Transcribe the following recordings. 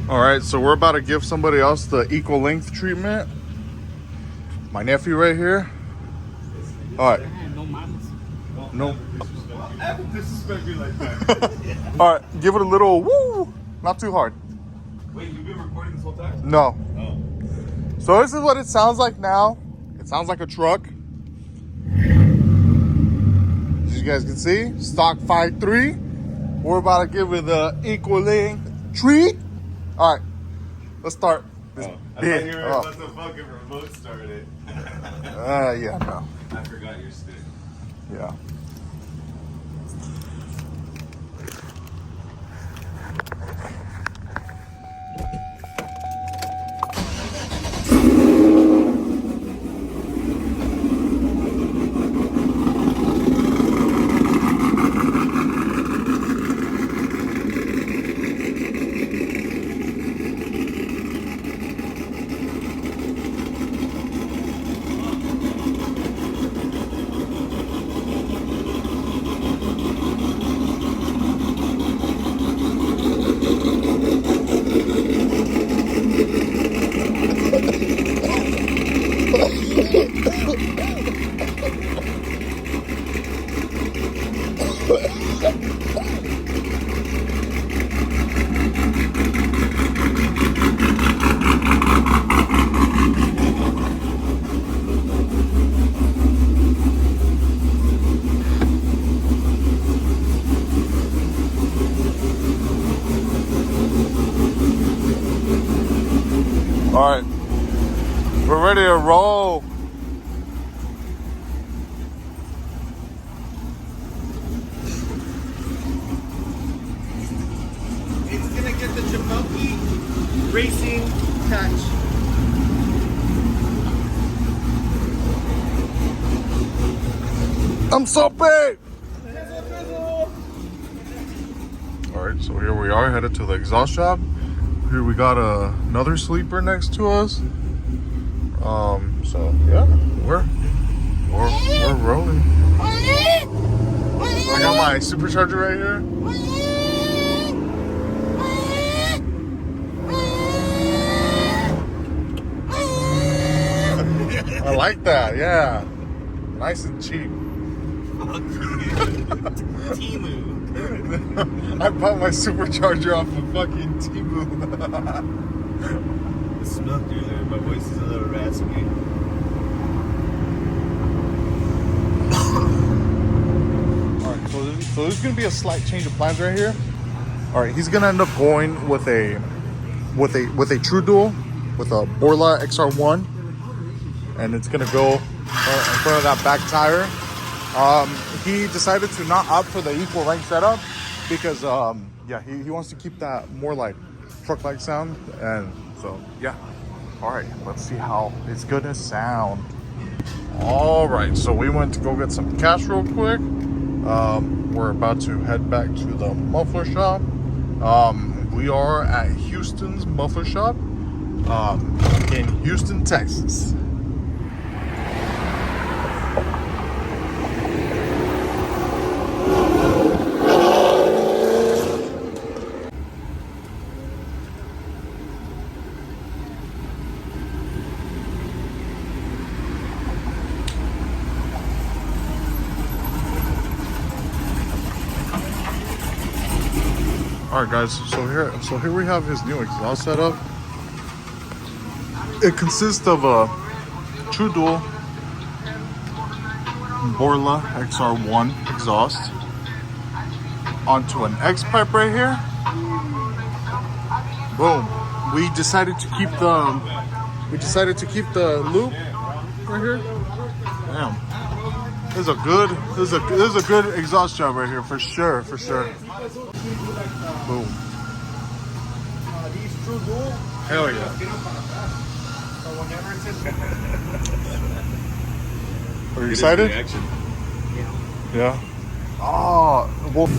All right, so we're about to give somebody else the equal length treatment. My nephew right here. All right. No. Disrespect me like that. All right, give it a little woo. Not too hard. Wait, you've been recording this whole time? No. Oh. So this is what it sounds like now. It sounds like a truck. As you guys can see, stock 5.3. We're about to give it the equal length treat. All right, let's start. I thought you were about to fucking remote start it. Yeah, no. I forgot your stick. Yeah. All right, we're ready to roll. It's gonna get the Jabuki racing touch. I'm so big. All right, so here we are headed to the exhaust shop. Here we got another sleeper next to us. So yeah, we're rolling. I got my supercharger right here. I like that, yeah. Nice and cheap. Timu. I bought my supercharger off of fucking Temu. I smoked earlier. My voice is a little raspy. Alright, so there's gonna be a slight change of plans right here. Alright, he's gonna end up going with a true dual with a Borla XR1. And it's gonna go in front of that back tire. He decided to not opt for the equal length setup because yeah, he wants to keep that more like truck-like sound, and so yeah. All right, let's see how it's gonna sound. All right, so we went to go get some cash real quick. We're about to head back to the muffler shop. We are at Houston's muffler shop in Houston, Texas. All right, guys. So here we have his new exhaust setup. It consists of a true dual Borla XR1 exhaust onto an X pipe right here. Boom. We decided to keep the loop right here. Damn. This is a good exhaust job right here for sure. Boom. These true dual. Hell yeah. So whenever it's in Are you excited? Reaction. Yeah. Oh, well.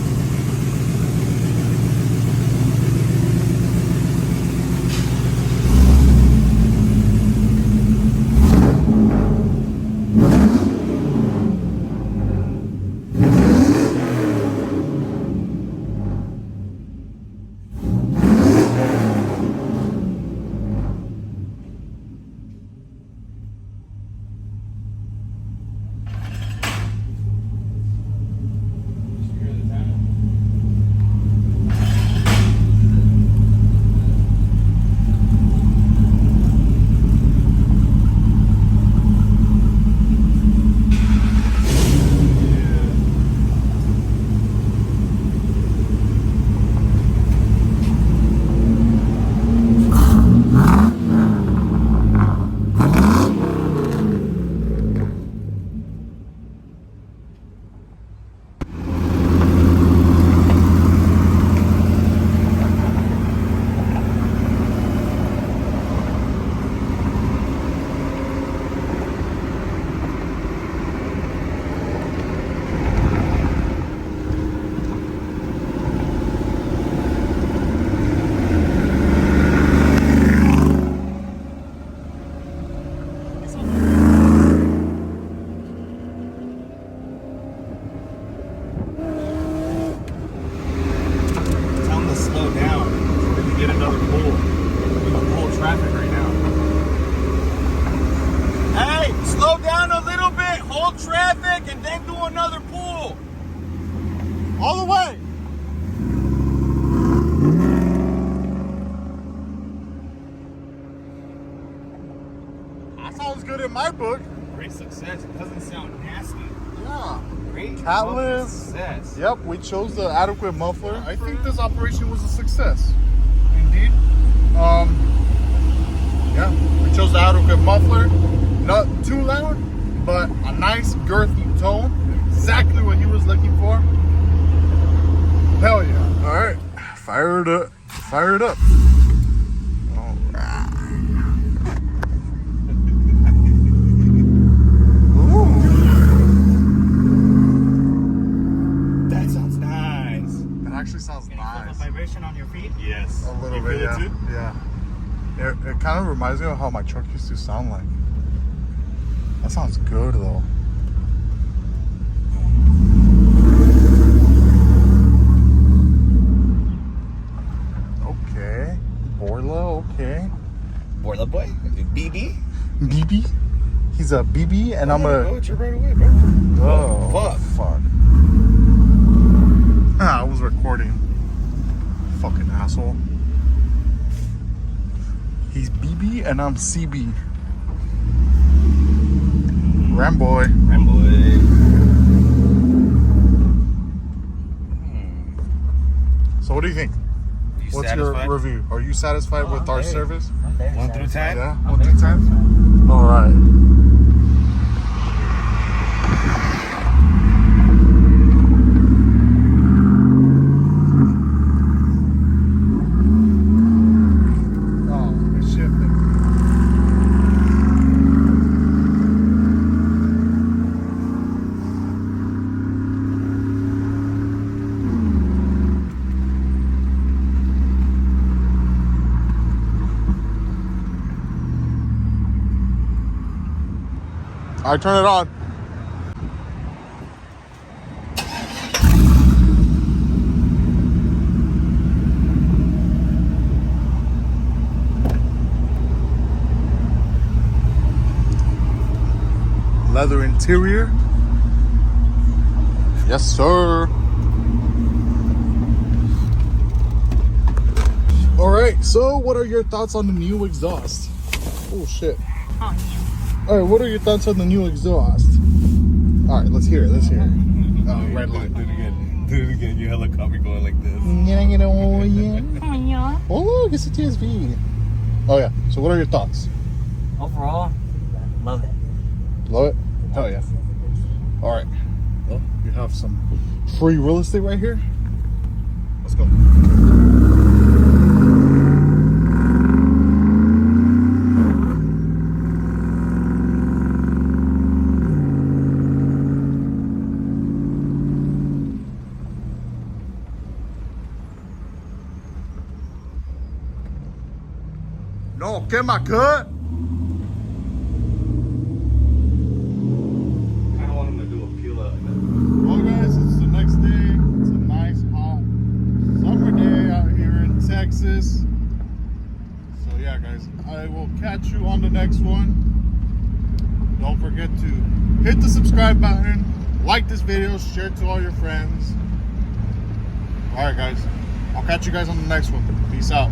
sound nasty. Yeah. Great. Catless. Success. Yep, we chose the adequate muffler. I think this operation was a success. Indeed. Yeah, we chose the adequate muffler. Not too loud, but a nice girthy tone. Exactly what he was looking for. Hell yeah. All right, fire it up. Fire it up. All right. Ooh. That sounds nice. It actually sounds Can you feel the nice. vibration on your feet? Yes. A little You bit, feel it yeah. too? Yeah. It kind of reminds me of how my truck used to sound like. That sounds good though. Okay. Borla, okay. Borla boy? BB? BB? He's a BB and I'm a... Go with you right away, bro. Oh, fuck. I was recording. Fucking asshole. He's BB and I'm CB. Ramboy. So what do you think? What's satisfied? your review? Are you satisfied with our service? I'm very 1 through 10? Yeah, I'm 1 very through 10? satisfied. All right. Oh, it's shifting. I turn it on. Leather interior. Yes, sir. All right. So, what are your thoughts on the new exhaust? Oh shit. All right, what are your thoughts on the new exhaust? All right, let's hear it. Let's hear it. Red light. Do it again. Do it again. You helicopter going like this. Oh, look, it's a TSV. Oh, yeah. So, what are your thoughts? Overall, love it. Love it? Hell yeah. All right. Well, you have some free real estate right here. Let's go. No, get my cut. I don't want him to do a peel out. Well, guys, it's the next day. It's a nice, hot summer day out here in Texas. So, yeah, guys, I will catch you on the next one. Don't forget to hit the subscribe button, like this video, share it to all your friends. All right, guys, I'll catch you guys on the next one. Peace out.